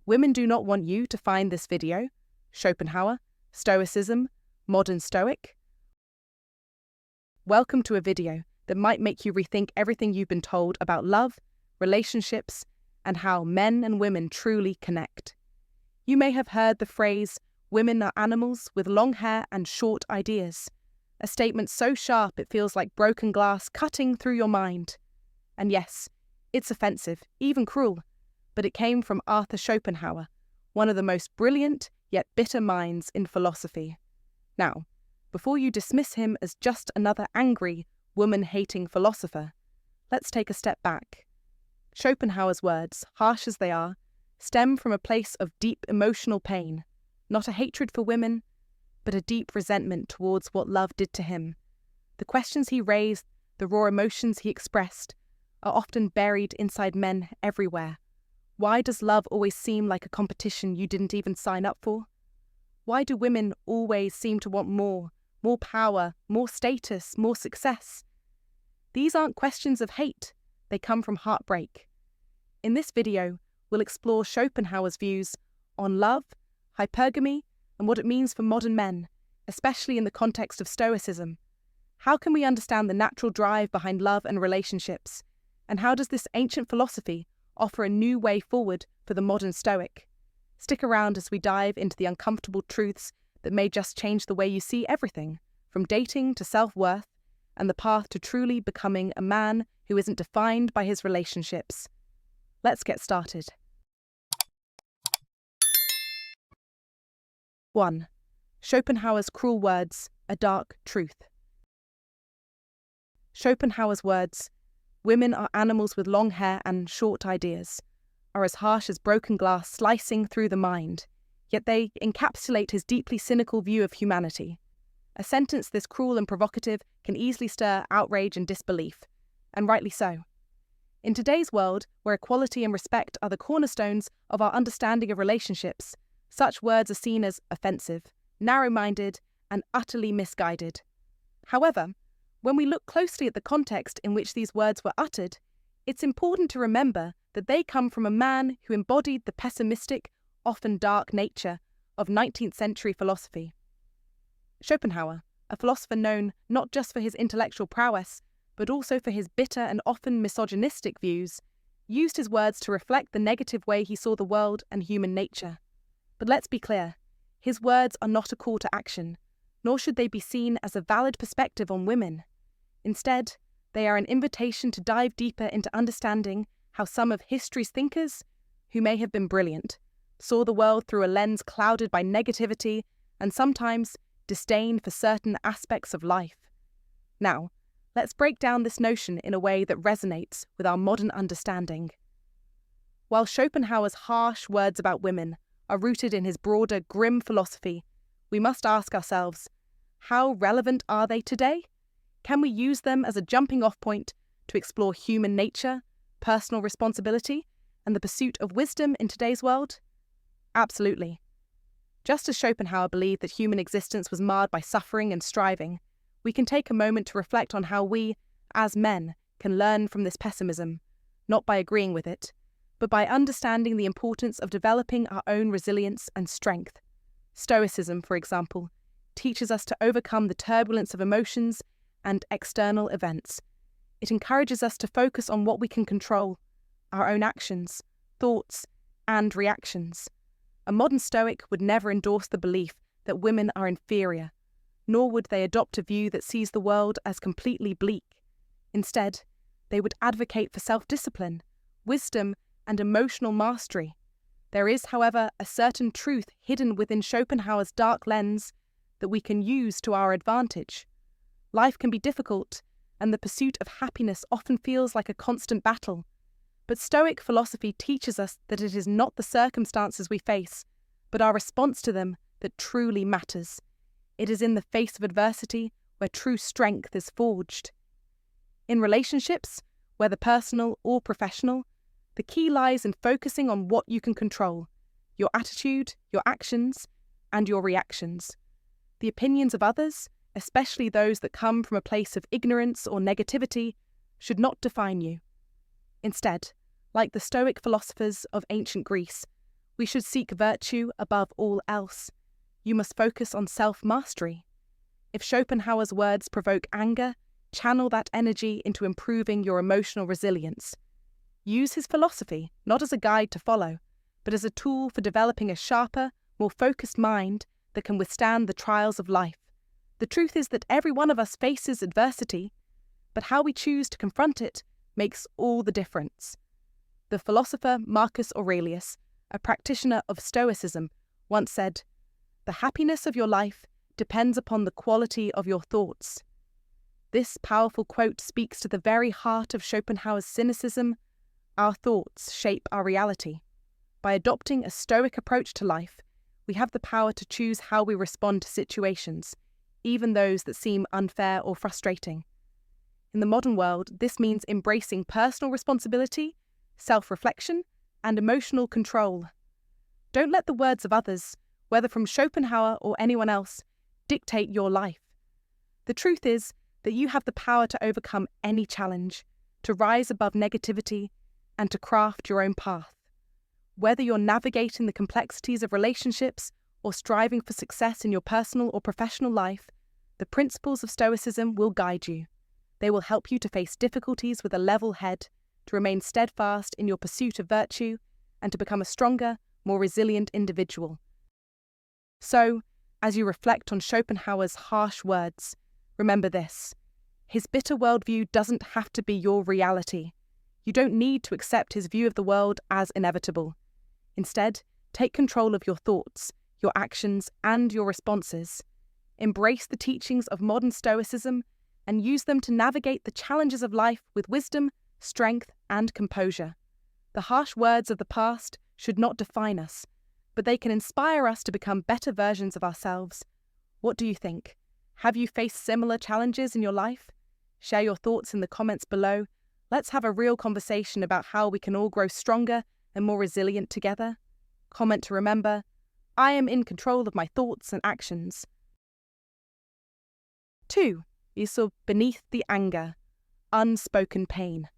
Women do not want you to find this video, Schopenhauer, Stoicism, Modern Stoic. Welcome to a video that might make you rethink everything you've been told about love, relationships, and how men and women truly connect. You may have heard the phrase, "Women are animals with long hair and short ideas," a statement so sharp it feels like broken glass cutting through your mind. And yes, it's offensive, even cruel, but it came from Arthur Schopenhauer, one of the most brilliant yet bitter minds in philosophy. Now, before you dismiss him as just another angry, woman-hating philosopher, let's take a step back. Schopenhauer's words, harsh as they are, stem from a place of deep emotional pain, not a hatred for women, but a deep resentment towards what love did to him. The questions he raised, the raw emotions he expressed, are often buried inside men everywhere. Why does love always seem like a competition you didn't even sign up for? Why do women always seem to want more power, more status, more success? These aren't questions of hate, they come from heartbreak. In this video, we'll explore Schopenhauer's views on love, hypergamy, and what it means for modern men, especially in the context of Stoicism. How can we understand the natural drive behind love and relationships? And how does this ancient philosophy offer a new way forward for the modern Stoic? Stick around as we dive into the uncomfortable truths that may just change the way you see everything, from dating to self-worth, and the path to truly becoming a man who isn't defined by his relationships. Let's get started. 1. Schopenhauer's cruel words, a dark truth. Schopenhauer's words, "Women are animals with long hair and short ideas," are as harsh as broken glass slicing through the mind, yet they encapsulate his deeply cynical view of humanity. A sentence this cruel and provocative can easily stir outrage and disbelief, and rightly so. In today's world, where equality and respect are the cornerstones of our understanding of relationships, such words are seen as offensive, narrow-minded, and utterly misguided. However, when we look closely at the context in which these words were uttered, it's important to remember that they come from a man who embodied the pessimistic, often dark nature of 19th century philosophy. Schopenhauer, a philosopher known not just for his intellectual prowess, but also for his bitter and often misogynistic views, used his words to reflect the negative way he saw the world and human nature. But let's be clear, his words are not a call to action, nor should they be seen as a valid perspective on women. Instead, they are an invitation to dive deeper into understanding how some of history's thinkers, who may have been brilliant, saw the world through a lens clouded by negativity and sometimes disdain for certain aspects of life. Now, let's break down this notion in a way that resonates with our modern understanding. While Schopenhauer's harsh words about women are rooted in his broader, grim philosophy, we must ask ourselves, how relevant are they today? Can we use them as a jumping-off point to explore human nature, personal responsibility, and the pursuit of wisdom in today's world? Absolutely. Just as Schopenhauer believed that human existence was marred by suffering and striving, we can take a moment to reflect on how we, as men, can learn from this pessimism, not by agreeing with it, but by understanding the importance of developing our own resilience and strength. Stoicism, for example, teaches us to overcome the turbulence of emotions and external events. It encourages us to focus on what we can control, our own actions, thoughts, and reactions. A modern Stoic would never endorse the belief that women are inferior, nor would they adopt a view that sees the world as completely bleak. Instead, they would advocate for self-discipline, wisdom, and emotional mastery. There is, however, a certain truth hidden within Schopenhauer's dark lens that we can use to our advantage. Life can be difficult, and the pursuit of happiness often feels like a constant battle. But Stoic philosophy teaches us that it is not the circumstances we face, but our response to them that truly matters. It is in the face of adversity where true strength is forged. In relationships, whether personal or professional, the key lies in focusing on what you can control: your attitude, your actions, and your reactions. The opinions of others, especially those that come from a place of ignorance or negativity, should not define you. Instead, like the Stoic philosophers of ancient Greece, We should seek virtue above all else. You must focus on self-mastery. If Schopenhauer's words provoke anger, channel that energy into improving your emotional resilience. Use his philosophy not as a guide to follow, but as a tool for developing a sharper, more focused mind that can withstand the trials of life. The truth is that every one of us faces adversity, but how we choose to confront it makes all the difference. The philosopher Marcus Aurelius, a practitioner of Stoicism, once said, "The happiness of your life depends upon the quality of your thoughts." This powerful quote speaks to the very heart of Schopenhauer's cynicism. Our thoughts shape our reality. By adopting a Stoic approach to life, we have the power to choose how we respond to situations, even those that seem unfair or frustrating. In the modern world, this means embracing personal responsibility, self-reflection, and emotional control. Don't let the words of others, whether from Schopenhauer or anyone else, dictate your life. The truth is that you have the power to overcome any challenge, to rise above negativity, and to craft your own path. Whether you're navigating the complexities of relationships or striving for success in your personal or professional life, the principles of Stoicism will guide you. They will help you to face difficulties with a level head, to remain steadfast in your pursuit of virtue, and to become a stronger, more resilient individual. So, as you reflect on Schopenhauer's harsh words, remember this: his bitter worldview doesn't have to be your reality. You don't need to accept his view of the world as inevitable. Instead, take control of your thoughts, your actions, and your responses. Embrace the teachings of modern Stoicism and use them to navigate the challenges of life with wisdom, strength, and composure. The harsh words of the past should not define us, but they can inspire us to become better versions of ourselves. What do you think? Have you faced similar challenges in your life? Share your thoughts in the comments below. Let's have a real conversation about how we can all grow stronger and more resilient together. Comment to remember, I am in control of my thoughts and actions. 2. Beneath the anger, unspoken pain.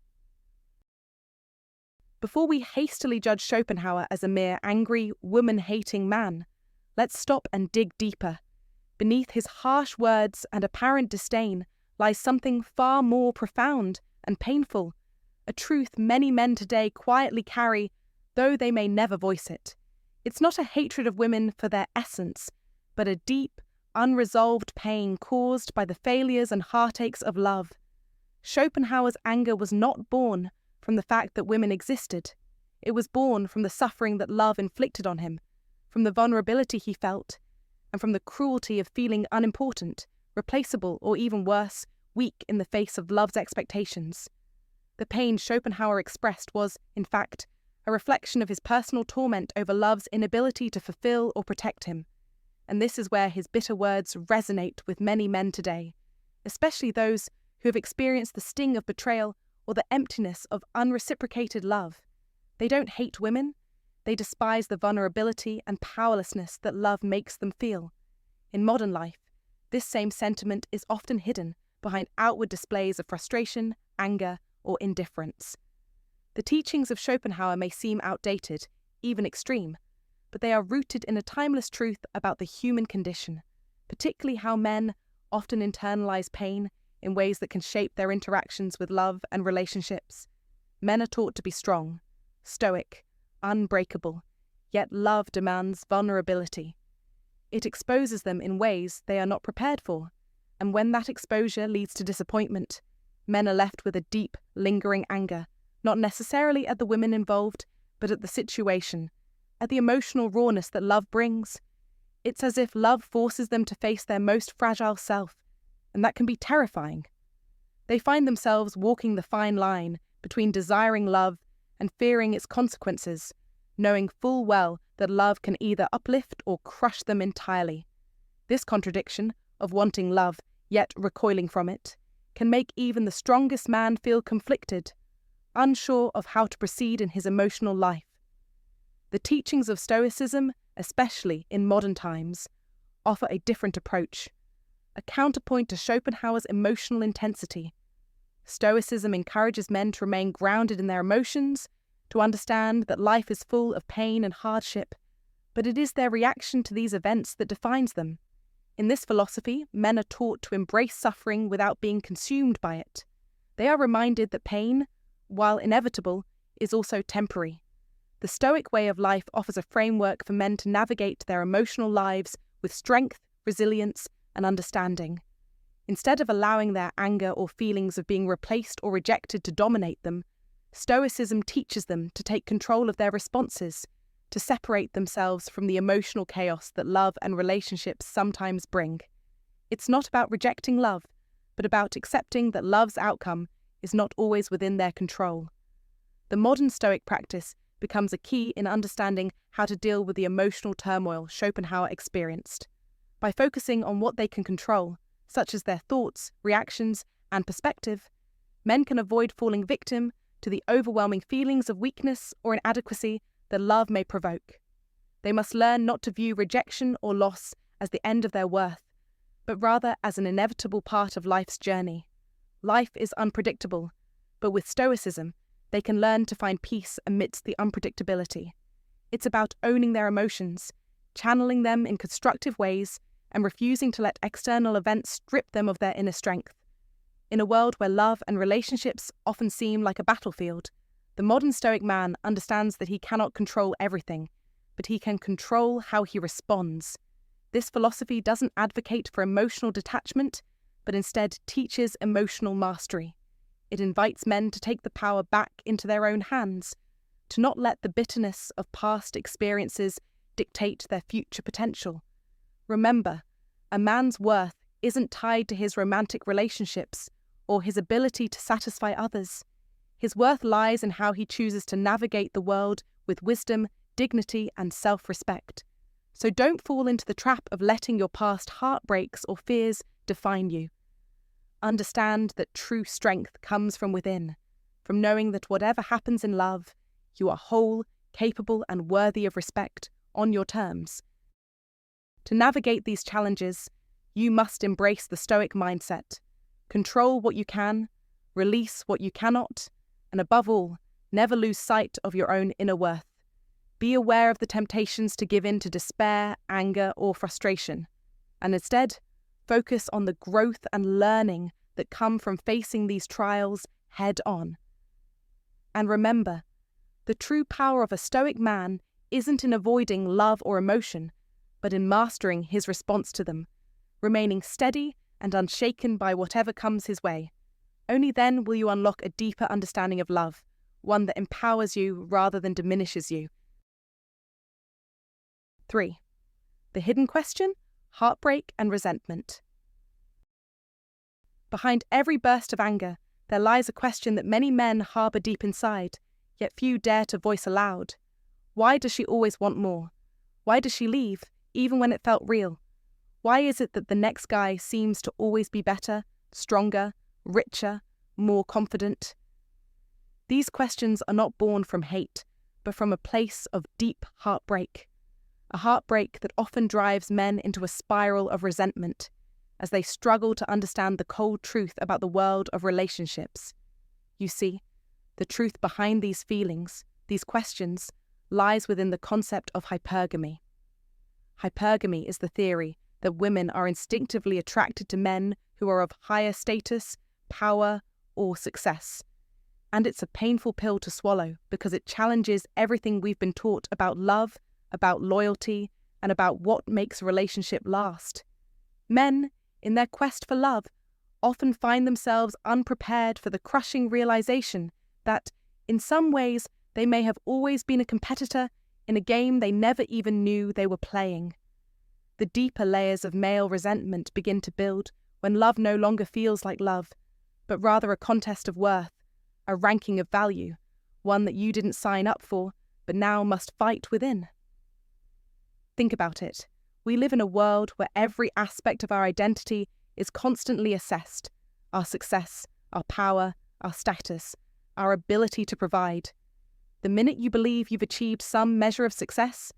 Before we hastily judge Schopenhauer as a mere angry, woman-hating man, let's stop and dig deeper. Beneath his harsh words and apparent disdain lies something far more profound and painful, a truth many men today quietly carry, though they may never voice it. It's not a hatred of women for their essence, but a deep, unresolved pain caused by the failures and heartaches of love. Schopenhauer's anger was not born from the fact that women existed. It was born from the suffering that love inflicted on him, from the vulnerability he felt, and from the cruelty of feeling unimportant, replaceable, or even worse, weak in the face of love's expectations. The pain Schopenhauer expressed was, in fact, a reflection of his personal torment over love's inability to fulfill or protect him. And this is where his bitter words resonate with many men today, especially those who have experienced the sting of betrayal or the emptiness of unreciprocated love. They don't hate women, they despise the vulnerability and powerlessness that love makes them feel. In modern life, this same sentiment is often hidden behind outward displays of frustration, anger, or indifference. The teachings of Schopenhauer may seem outdated, even extreme, but they are rooted in a timeless truth about the human condition, particularly how men often internalize pain in ways that can shape their interactions with love and relationships. Men are taught to be strong, stoic, unbreakable, yet love demands vulnerability. It exposes them in ways they are not prepared for, and when that exposure leads to disappointment, men are left with a deep, lingering anger, not necessarily at the women involved, but at the situation, at the emotional rawness that love brings. It's as if love forces them to face their most fragile self, and that can be terrifying. They find themselves walking the fine line between desiring love and fearing its consequences, knowing full well that love can either uplift or crush them entirely. This contradiction of wanting love, yet recoiling from it, can make even the strongest man feel conflicted, unsure of how to proceed in his emotional life. The teachings of Stoicism, especially in modern times, offer a different approach, a counterpoint to Schopenhauer's emotional intensity. Stoicism encourages men to remain grounded in their emotions, to understand that life is full of pain and hardship, but it is their reaction to these events that defines them. In this philosophy, men are taught to embrace suffering without being consumed by it. They are reminded that pain, while inevitable, is also temporary. The Stoic way of life offers a framework for men to navigate their emotional lives with strength, resilience, and understanding. Instead of allowing their anger or feelings of being replaced or rejected to dominate them, Stoicism teaches them to take control of their responses, to separate themselves from the emotional chaos that love and relationships sometimes bring. It's not about rejecting love, but about accepting that love's outcome is not always within their control. The modern Stoic practice becomes a key in understanding how to deal with the emotional turmoil Schopenhauer experienced. By focusing on what they can control, such as their thoughts, reactions, and perspective, men can avoid falling victim to the overwhelming feelings of weakness or inadequacy that love may provoke. They must learn not to view rejection or loss as the end of their worth, but rather as an inevitable part of life's journey. Life is unpredictable, but with Stoicism, they can learn to find peace amidst the unpredictability. It's about owning their emotions, channeling them in constructive ways, and refusing to let external events strip them of their inner strength. In a world where love and relationships often seem like a battlefield, the modern Stoic man understands that he cannot control everything, but he can control how he responds. This philosophy doesn't advocate for emotional detachment, but instead teaches emotional mastery. It invites men to take the power back into their own hands, to not let the bitterness of past experiences dictate their future potential. Remember, a man's worth isn't tied to his romantic relationships or his ability to satisfy others. His worth lies in how he chooses to navigate the world with wisdom, dignity, and self-respect. So don't fall into the trap of letting your past heartbreaks or fears define you. Understand that true strength comes from within, from knowing that whatever happens in love, you are whole, capable, and worthy of respect on your terms. To navigate these challenges, you must embrace the Stoic mindset. Control what you can, release what you cannot, and above all, never lose sight of your own inner worth. Be aware of the temptations to give in to despair, anger, or frustration, and instead, focus on the growth and learning that come from facing these trials head on. And remember, the true power of a Stoic man isn't in avoiding love or emotion, but in mastering his response to them, remaining steady and unshaken by whatever comes his way. Only then will you unlock a deeper understanding of love, one that empowers you rather than diminishes you. 3. The hidden question, heartbreak and resentment. Behind every burst of anger, there lies a question that many men harbour deep inside, yet few dare to voice aloud. Why does she always want more? Why does she leave, even when it felt real? Why is it that the next guy seems to always be better, stronger, richer, more confident? These questions are not born from hate, but from a place of deep heartbreak. A heartbreak that often drives men into a spiral of resentment, as they struggle to understand the cold truth about the world of relationships. You see, the truth behind these feelings, these questions, lies within the concept of hypergamy. Hypergamy is the theory that women are instinctively attracted to men who are of higher status, power, or success. And it's a painful pill to swallow because it challenges everything we've been taught about love, about loyalty, and about what makes a relationship last. Men, in their quest for love, often find themselves unprepared for the crushing realization that, in some ways, they may have always been a competitor in a game they never even knew they were playing. The deeper layers of male resentment begin to build when love no longer feels like love, but rather a contest of worth, a ranking of value, one that you didn't sign up for, but now must fight within. Think about it. We live in a world where every aspect of our identity is constantly assessed: our success, our power, our status, our ability to provide. The minute you believe you've achieved some measure of success,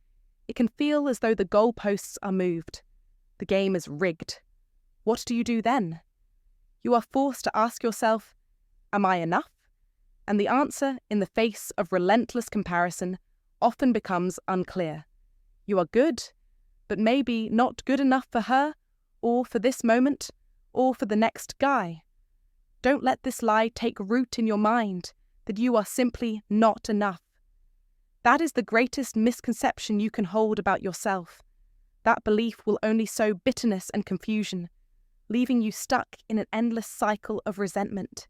it can feel as though the goalposts are moved. The game is rigged. What do you do then? You are forced to ask yourself, am I enough? And the answer, in the face of relentless comparison, often becomes unclear. You are good, but maybe not good enough for her, or for this moment, or for the next guy. Don't let this lie take root in your mind, that you are simply not enough. That is the greatest misconception you can hold about yourself. That belief will only sow bitterness and confusion, leaving you stuck in an endless cycle of resentment.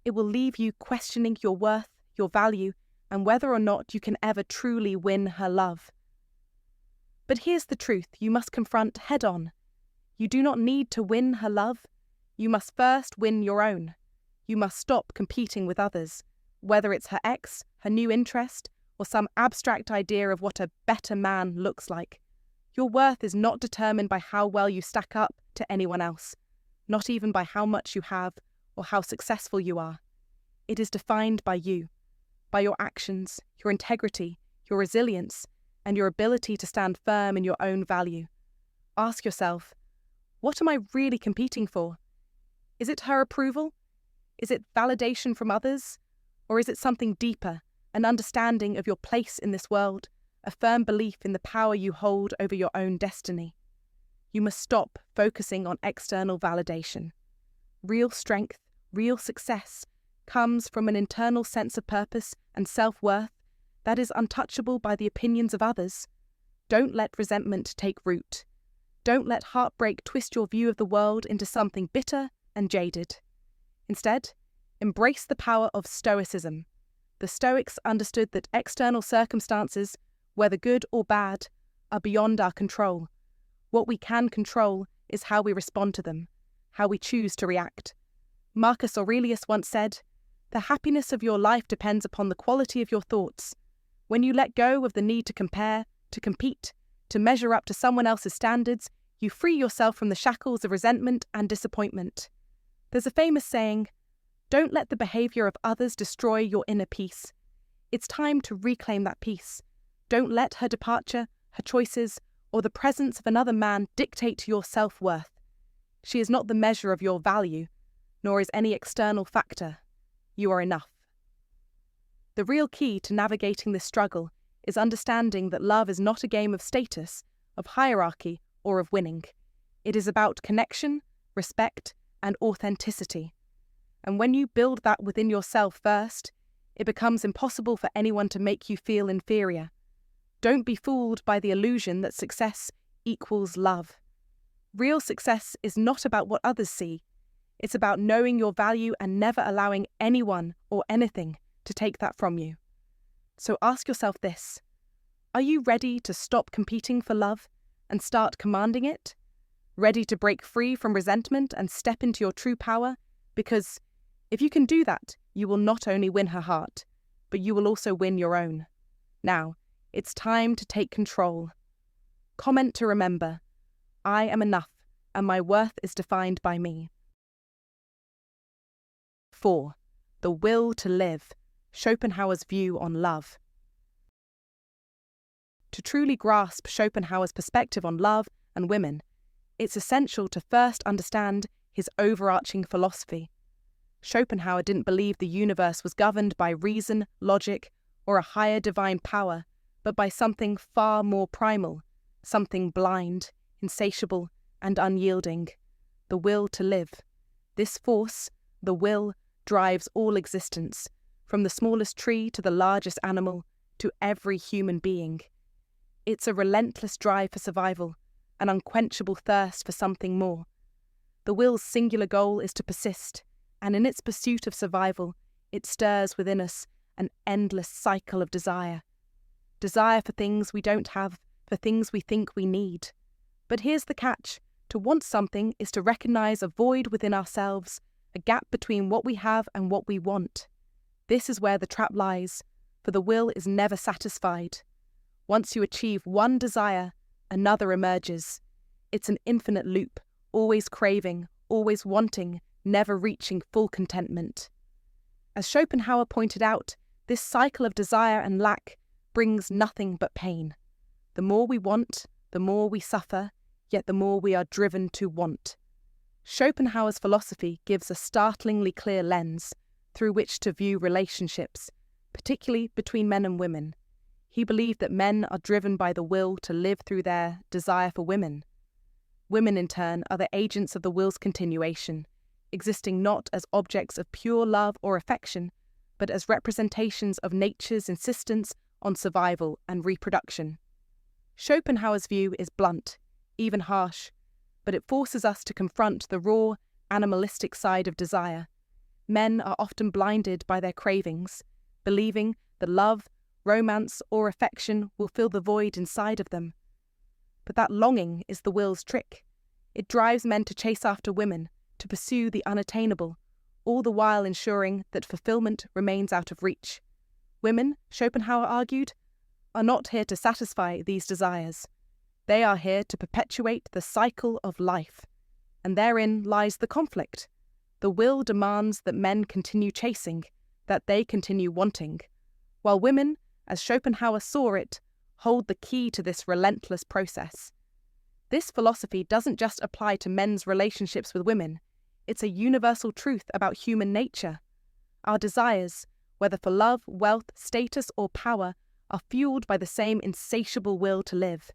It will leave you questioning your worth, your value, and whether or not you can ever truly win her love. But here's the truth you must confront head-on. You do not need to win her love. You must first win your own. You must stop competing with others, whether it's her ex, her new interest, or some abstract idea of what a better man looks like. Your worth is not determined by how well you stack up to anyone else, not even by how much you have or how successful you are. It is defined by you, by your actions, your integrity, your resilience, and your ability to stand firm in your own value. Ask yourself, what am I really competing for? Is it her approval? Is it validation from others? Or is it something deeper, an understanding of your place in this world, a firm belief in the power you hold over your own destiny? You must stop focusing on external validation. Real strength, real success, comes from an internal sense of purpose and self-worth that is untouchable by the opinions of others. Don't let resentment take root. Don't let heartbreak twist your view of the world into something bitter and jaded. Instead, embrace the power of Stoicism. The Stoics understood that external circumstances, whether good or bad, are beyond our control. What we can control is how we respond to them, how we choose to react. Marcus Aurelius once said, "The happiness of your life depends upon the quality of your thoughts. When you let go of the need to compare, to compete, to measure up to someone else's standards, you free yourself from the shackles of resentment and disappointment." There's a famous saying, "Don't let the behavior of others destroy your inner peace." It's time to reclaim that peace. Don't let her departure, her choices, or the presence of another man dictate your self-worth. She is not the measure of your value, nor is any external factor. You are enough. The real key to navigating this struggle is understanding that love is not a game of status, of hierarchy, or of winning. It is about connection, respect, and authenticity. And when you build that within yourself first, it becomes impossible for anyone to make you feel inferior. Don't be fooled by the illusion that success equals love. Real success is not about what others see. It's about knowing your value and never allowing anyone or anything to take that from you. So ask yourself this: are you ready to stop competing for love and start commanding it? Ready to break free from resentment and step into your true power? Because if you can do that, you will not only win her heart, but you will also win your own. Now, it's time to take control. Comment to remember: I am enough, and my worth is defined by me. 4. The will to live. Schopenhauer's view on love. To truly grasp Schopenhauer's perspective on love and women, it's essential to first understand his overarching philosophy. Schopenhauer didn't believe the universe was governed by reason, logic, or a higher divine power, but by something far more primal, something blind, insatiable, and unyielding: the will to live. This force, the will, drives all existence, from the smallest tree to the largest animal, to every human being. It's a relentless drive for survival, an unquenchable thirst for something more. The will's singular goal is to persist, and in its pursuit of survival, it stirs within us an endless cycle of desire. Desire for things we don't have, for things we think we need. But here's the catch: to want something is to recognize a void within ourselves, a gap between what we have and what we want. This is where the trap lies, for the will is never satisfied. Once you achieve one desire, another emerges. It's an infinite loop, always craving, always wanting, never reaching full contentment. As Schopenhauer pointed out, this cycle of desire and lack brings nothing but pain. The more we want, the more we suffer, yet the more we are driven to want. Schopenhauer's philosophy gives a startlingly clear lens. through which to view relationships, particularly between men and women. He believed that men are driven by the will to live through their desire for women. Women, in turn, are the agents of the will's continuation, existing not as objects of pure love or affection, but as representations of nature's insistence on survival and reproduction. Schopenhauer's view is blunt, even harsh, but it forces us to confront the raw, animalistic side of desire. Men are often blinded by their cravings, believing that love, romance, or affection will fill the void inside of them. But that longing is the will's trick. It drives men to chase after women, to pursue the unattainable, all the while ensuring that fulfillment remains out of reach. Women, Schopenhauer argued, are not here to satisfy these desires. They are here to perpetuate the cycle of life. And therein lies the conflict. The will demands that men continue chasing, that they continue wanting, while women, as Schopenhauer saw it, hold the key to this relentless process. This philosophy doesn't just apply to men's relationships with women. It's a universal truth about human nature. Our desires, whether for love, wealth, status, or power, are fueled by the same insatiable will to live.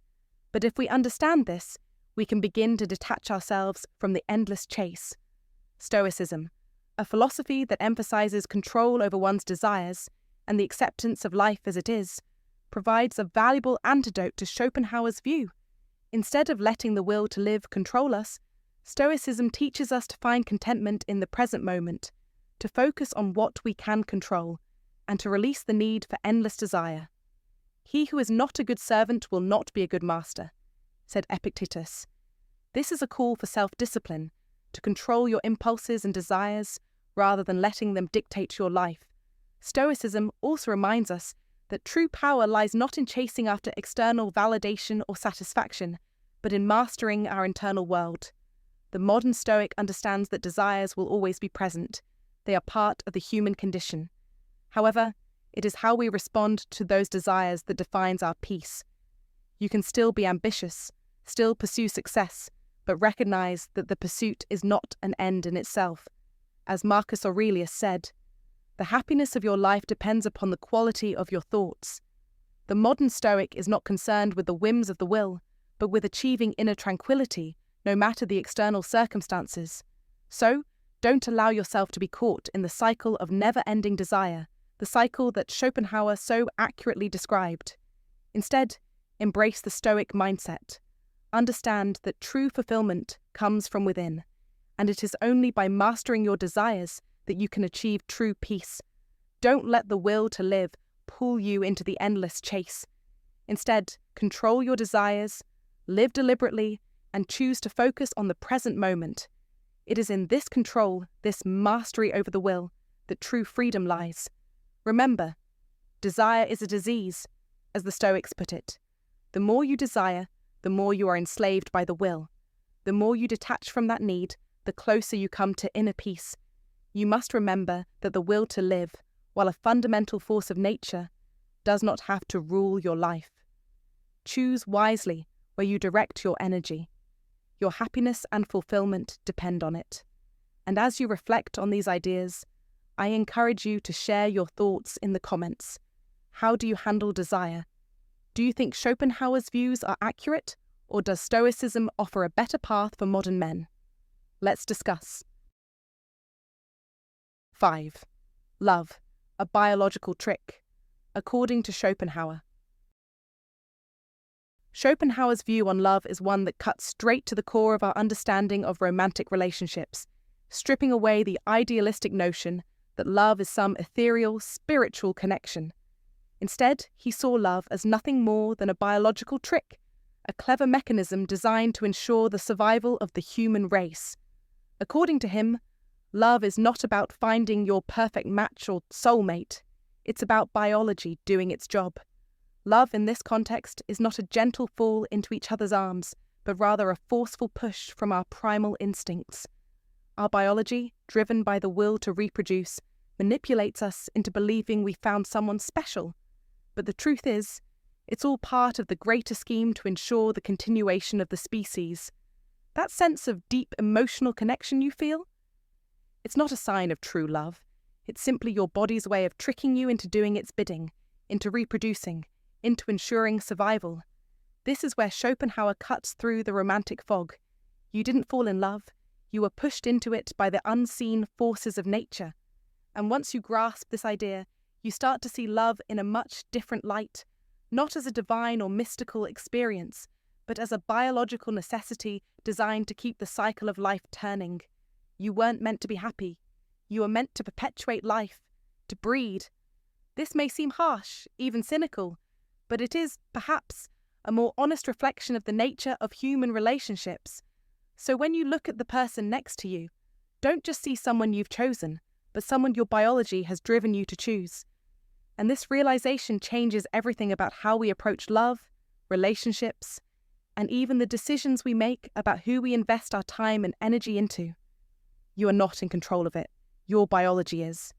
But if we understand this, we can begin to detach ourselves from the endless chase. Stoicism, a philosophy that emphasizes control over one's desires and the acceptance of life as it is, provides a valuable antidote to Schopenhauer's view. Instead of letting the will to live control us, Stoicism teaches us to find contentment in the present moment, to focus on what we can control, and to release the need for endless desire. He who is not a good servant will not be a good master, said Epictetus. This is a call for self-discipline, to control your impulses and desires rather than letting them dictate your life. Stoicism also reminds us that true power lies not in chasing after external validation or satisfaction, but in mastering our internal world. The modern Stoic understands that desires will always be present. They are part of the human condition. However, it is how we respond to those desires that defines our peace. You can still be ambitious, still pursue success, but recognize that the pursuit is not an end in itself. As Marcus Aurelius said, "The happiness of your life depends upon the quality of your thoughts." The modern Stoic is not concerned with the whims of the will, but with achieving inner tranquility, no matter the external circumstances. So, don't allow yourself to be caught in the cycle of never-ending desire, the cycle that Schopenhauer so accurately described. Instead, embrace the Stoic mindset. Understand that true fulfillment comes from within, and it is only by mastering your desires that you can achieve true peace. Don't let the will to live pull you into the endless chase. Instead, control your desires, live deliberately, and choose to focus on the present moment. It is in this control, this mastery over the will, that true freedom lies. Remember, desire is a disease, as the Stoics put it. The more you desire, the more you are enslaved by the will. The more you detach from that need, the closer you come to inner peace. You must remember that the will to live, while a fundamental force of nature, does not have to rule your life. Choose wisely where you direct your energy. Your happiness and fulfillment depend on it. And as you reflect on these ideas, I encourage you to share your thoughts in the comments. How do you handle desire? Do you think Schopenhauer's views are accurate, or does Stoicism offer a better path for modern men? Let's discuss. 5. Love, a biological trick, according to Schopenhauer. Schopenhauer's view on love is one that cuts straight to the core of our understanding of romantic relationships, stripping away the idealistic notion that love is some ethereal, spiritual connection. Instead, he saw love as nothing more than a biological trick, a clever mechanism designed to ensure the survival of the human race. According to him, love is not about finding your perfect match or soulmate. It's about biology doing its job. Love in this context is not a gentle fall into each other's arms, but rather a forceful push from our primal instincts. Our biology, driven by the will to reproduce, manipulates us into believing we found someone special. But the truth is, it's all part of the greater scheme to ensure the continuation of the species. That sense of deep emotional connection you feel? It's not a sign of true love. It's simply your body's way of tricking you into doing its bidding, into reproducing, into ensuring survival. This is where Schopenhauer cuts through the romantic fog. You didn't fall in love, you were pushed into it by the unseen forces of nature. And once you grasp this idea, you start to see love in a much different light, not as a divine or mystical experience, but as a biological necessity designed to keep the cycle of life turning. You weren't meant to be happy. You were meant to perpetuate life, to breed. This may seem harsh, even cynical, but it is, perhaps, a more honest reflection of the nature of human relationships. So when you look at the person next to you, don't just see someone you've chosen, but someone your biology has driven you to choose. And this realization changes everything about how we approach love, relationships, and even the decisions we make about who we invest our time and energy into. You are not in control of it. Your biology is.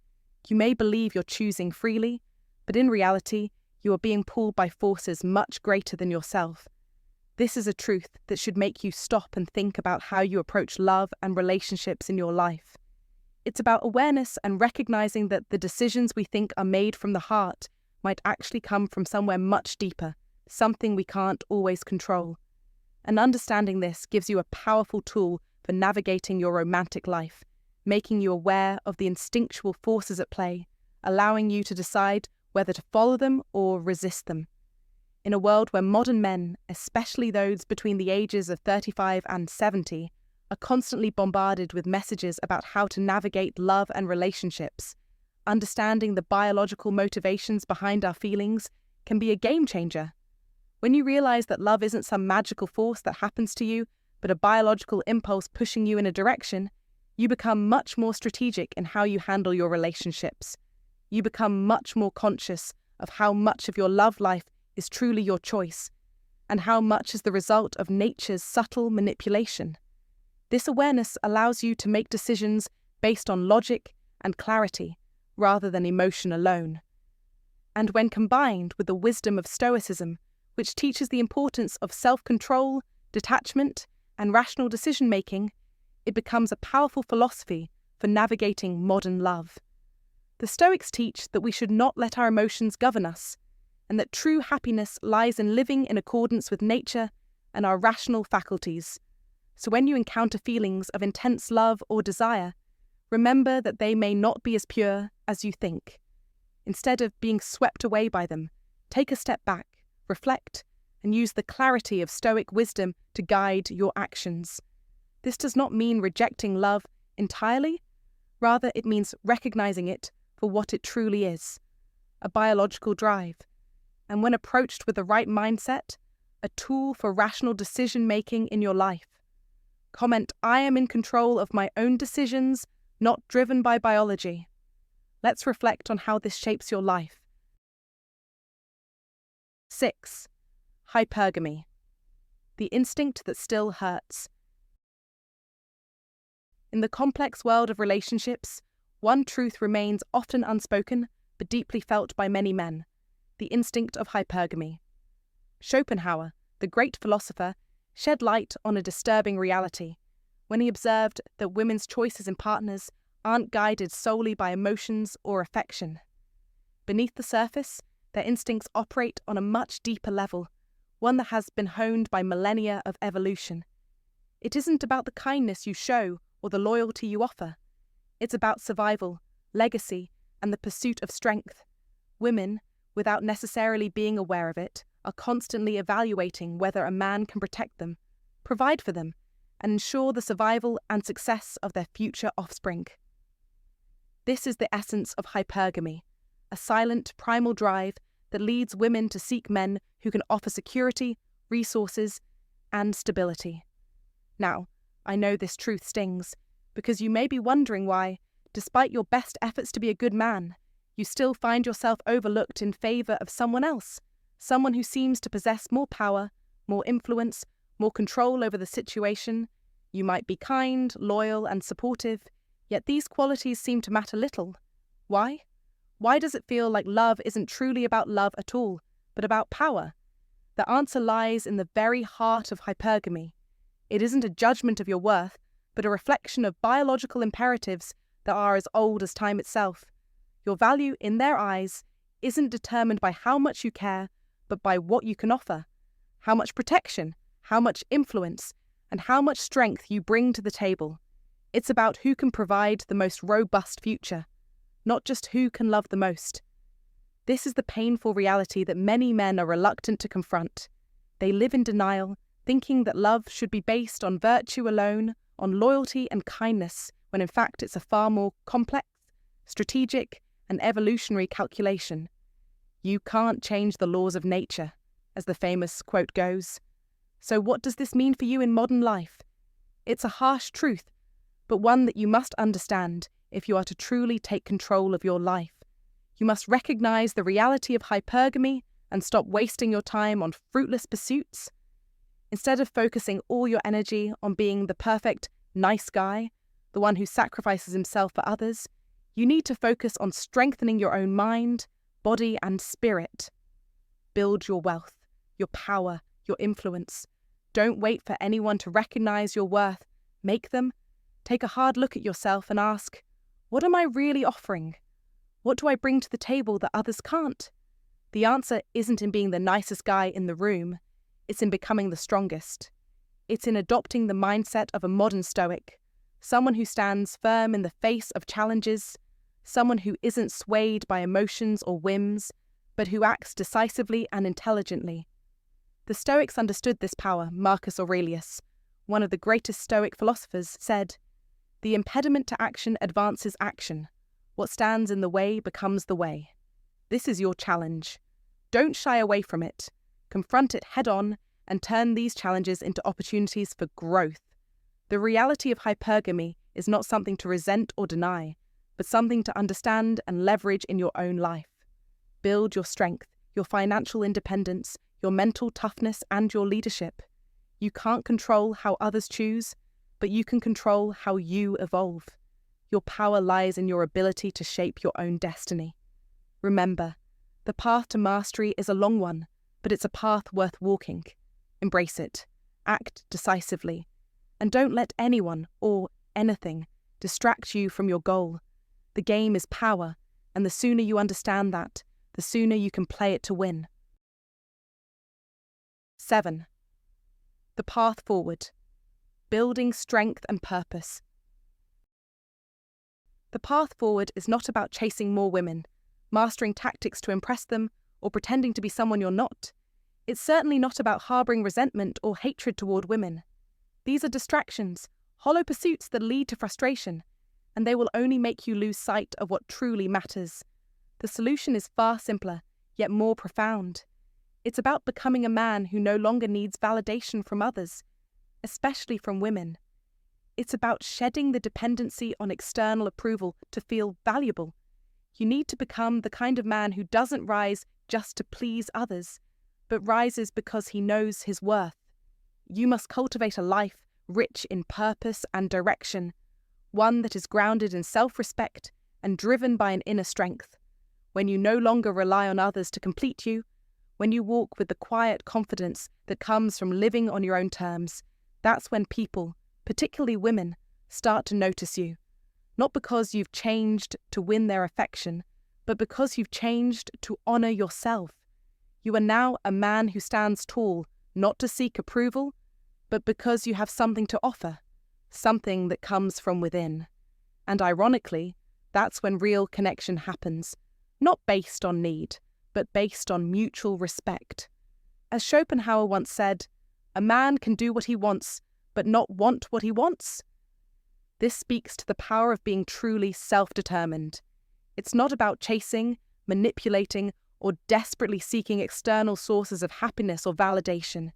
You may believe you're choosing freely, but in reality, you are being pulled by forces much greater than yourself. This is a truth that should make you stop and think about how you approach love and relationships in your life. It's about awareness and recognizing that the decisions we think are made from the heart might actually come from somewhere much deeper, something we can't always control. And understanding this gives you a powerful tool for navigating your romantic life, making you aware of the instinctual forces at play, allowing you to decide whether to follow them or resist them. In a world where modern men, especially those between the ages of 35 and 70, are constantly bombarded with messages about how to navigate love and relationships, understanding the biological motivations behind our feelings can be a game changer. When you realize that love isn't some magical force that happens to you, but a biological impulse pushing you in a direction, you become much more strategic in how you handle your relationships. You become much more conscious of how much of your love life is truly your choice, and how much is the result of nature's subtle manipulation. This awareness allows you to make decisions based on logic and clarity, rather than emotion alone. And when combined with the wisdom of Stoicism, which teaches the importance of self-control, detachment, and rational decision-making, it becomes a powerful philosophy for navigating modern love. The Stoics teach that we should not let our emotions govern us, and that true happiness lies in living in accordance with nature and our rational faculties. So when you encounter feelings of intense love or desire, remember that they may not be as pure as you think. Instead of being swept away by them, take a step back, reflect, and use the clarity of Stoic wisdom to guide your actions. This does not mean rejecting love entirely. Rather, it means recognizing it for what it truly is, a biological drive, and when approached with the right mindset, a tool for rational decision-making in your life. Comment, I am in control of my own decisions, not driven by biology. Let's reflect on how this shapes your life. 6. Hypergamy. The instinct that still hurts. In the complex world of relationships, one truth remains often unspoken but deeply felt by many men: the instinct of hypergamy. Schopenhauer, the great philosopher, shed light on a disturbing reality when he observed that women's choices in partners aren't guided solely by emotions or affection. Beneath the surface, their instincts operate on a much deeper level, one that has been honed by millennia of evolution. It isn't about the kindness you show or the loyalty you offer. It's about survival, legacy, and the pursuit of strength. Women, without necessarily being aware of it, are constantly evaluating whether a man can protect them, provide for them, and ensure the survival and success of their future offspring. This is the essence of hypergamy, a silent, primal drive that leads women to seek men who can offer security, resources, and stability. Now, I know this truth stings, because you may be wondering why, despite your best efforts to be a good man, you still find yourself overlooked in favor of someone else, someone who seems to possess more power, more influence, more control over the situation. You might be kind, loyal, and supportive, yet these qualities seem to matter little. Why? Why does it feel like love isn't truly about love at all, but about power? The answer lies in the very heart of hypergamy. It isn't a judgment of your worth, but a reflection of biological imperatives that are as old as time itself. Your value in their eyes isn't determined by how much you care, but by what you can offer, how much protection, how much influence, and how much strength you bring to the table. It's about who can provide the most robust future, not just who can love the most. This is the painful reality that many men are reluctant to confront. They live in denial, thinking that love should be based on virtue alone, on loyalty and kindness, when in fact it's a far more complex, strategic, and evolutionary calculation. You can't change the laws of nature, as the famous quote goes. So what does this mean for you in modern life? It's a harsh truth, but one that you must understand if you are to truly take control of your life. You must recognize the reality of hypergamy and stop wasting your time on fruitless pursuits. Instead of focusing all your energy on being the perfect, nice guy, the one who sacrifices himself for others, you need to focus on strengthening your own mind, body, and spirit. Build your wealth, your power, your influence. Don't wait for anyone to recognize your worth. Make them. Take a hard look at yourself and ask, what am I really offering? What do I bring to the table that others can't? The answer isn't in being the nicest guy in the room. It's in becoming the strongest. It's in adopting the mindset of a modern Stoic, someone who stands firm in the face of challenges, someone who isn't swayed by emotions or whims, but who acts decisively and intelligently. The Stoics understood this power. Marcus Aurelius, one of the greatest Stoic philosophers, said, "The impediment to action advances action. What stands in the way becomes the way." This is your challenge. Don't shy away from it. Confront it head-on and turn these challenges into opportunities for growth. The reality of hypergamy is not something to resent or deny, but something to understand and leverage in your own life. Build your strength, your financial independence, your mental toughness, and your leadership. You can't control how others choose, but you can control how you evolve. Your power lies in your ability to shape your own destiny. Remember, the path to mastery is a long one, but it's a path worth walking. Embrace it. Act decisively. And don't let anyone or anything distract you from your goal. The game is power, and the sooner you understand that, the sooner you can play it to win. 7. The path forward. Building strength and purpose. The path forward is not about chasing more women, mastering tactics to impress them, or pretending to be someone you're not. It's certainly not about harbouring resentment or hatred toward women. These are distractions, hollow pursuits that lead to frustration, and they will only make you lose sight of what truly matters. The solution is far simpler, yet more profound. It's about becoming a man who no longer needs validation from others, especially from women. It's about shedding the dependency on external approval to feel valuable. You need to become the kind of man who doesn't rise just to please others, but rises because he knows his worth. You must cultivate a life rich in purpose and direction, one that is grounded in self-respect and driven by an inner strength. When you no longer rely on others to complete you, when you walk with the quiet confidence that comes from living on your own terms, that's when people, particularly women, start to notice you. Not because you've changed to win their affection, but because you've changed to honour yourself. You are now a man who stands tall, not to seek approval, but because you have something to offer, something that comes from within. And ironically, that's when real connection happens, not based on need, but based on mutual respect. As Schopenhauer once said, "A man can do what he wants, but not want what he wants." This speaks to the power of being truly self-determined. It's not about chasing, manipulating, or desperately seeking external sources of happiness or validation.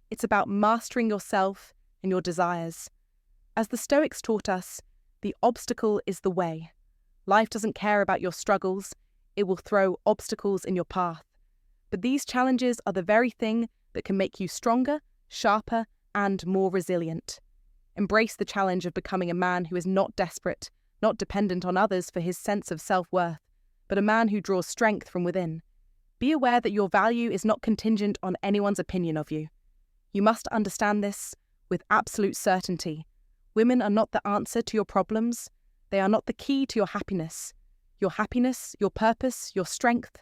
It's about mastering yourself and your desires. As the Stoics taught us, the obstacle is the way. Life doesn't care about your struggles. It will throw obstacles in your path. But these challenges are the very thing that can make you stronger, sharper, and more resilient. Embrace the challenge of becoming a man who is not desperate, not dependent on others for his sense of self-worth, but a man who draws strength from within. Be aware that your value is not contingent on anyone's opinion of you. You must understand this with absolute certainty. Women are not the answer to your problems. They are not the key to your happiness. Your happiness, your purpose, your strength,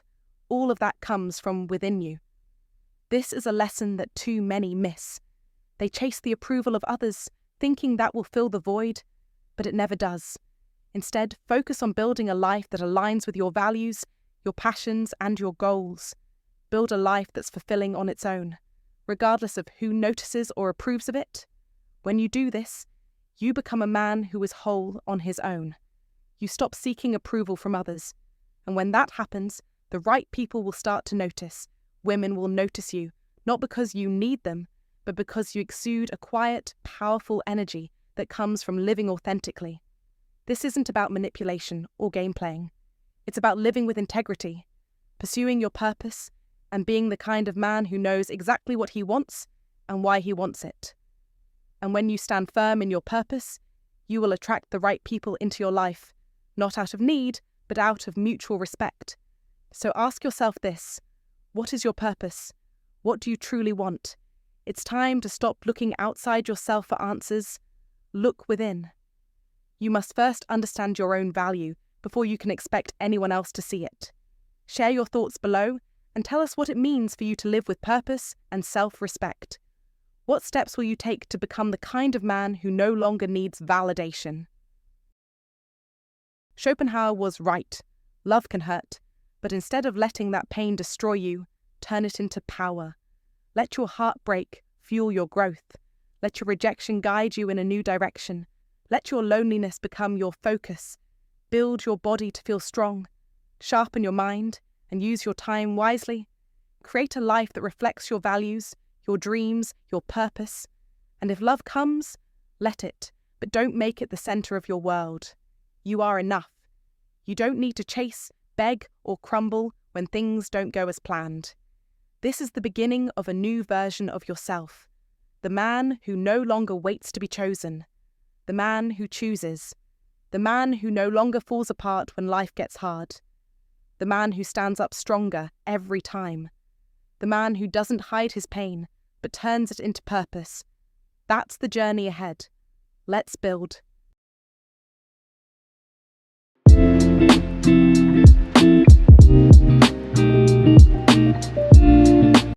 all of that comes from within you. This is a lesson that too many miss. They chase the approval of others, thinking that will fill the void, but it never does. Instead, focus on building a life that aligns with your values, your passions, and your goals. Build a life that's fulfilling on its own, regardless of who notices or approves of it. When you do this, you become a man who is whole on his own. You stop seeking approval from others. And when that happens, the right people will start to notice. Women will notice you, not because you need them, but because you exude a quiet, powerful energy that comes from living authentically. This isn't about manipulation or game playing. It's about living with integrity, pursuing your purpose, and being the kind of man who knows exactly what he wants and why he wants it. And when you stand firm in your purpose, you will attract the right people into your life, not out of need, but out of mutual respect. So ask yourself this: what is your purpose? What do you truly want? It's time to stop looking outside yourself for answers. Look within. You must first understand your own value before you can expect anyone else to see it. Share your thoughts below and tell us what it means for you to live with purpose and self-respect. What steps will you take to become the kind of man who no longer needs validation? Schopenhauer was right. Love can hurt, but instead of letting that pain destroy you, turn it into power. Let your heartbreak fuel your growth. Let your rejection guide you in a new direction. Let your loneliness become your focus. Build your body to feel strong. Sharpen your mind and use your time wisely. Create a life that reflects your values, your dreams, your purpose. And if love comes, let it, but don't make it the center of your world. You are enough. You don't need to chase, beg, or crumble when things don't go as planned. This is the beginning of a new version of yourself. The man who no longer waits to be chosen. The man who chooses. The man who no longer falls apart when life gets hard. The man who stands up stronger every time. The man who doesn't hide his pain, but turns it into purpose. That's the journey ahead. Let's build.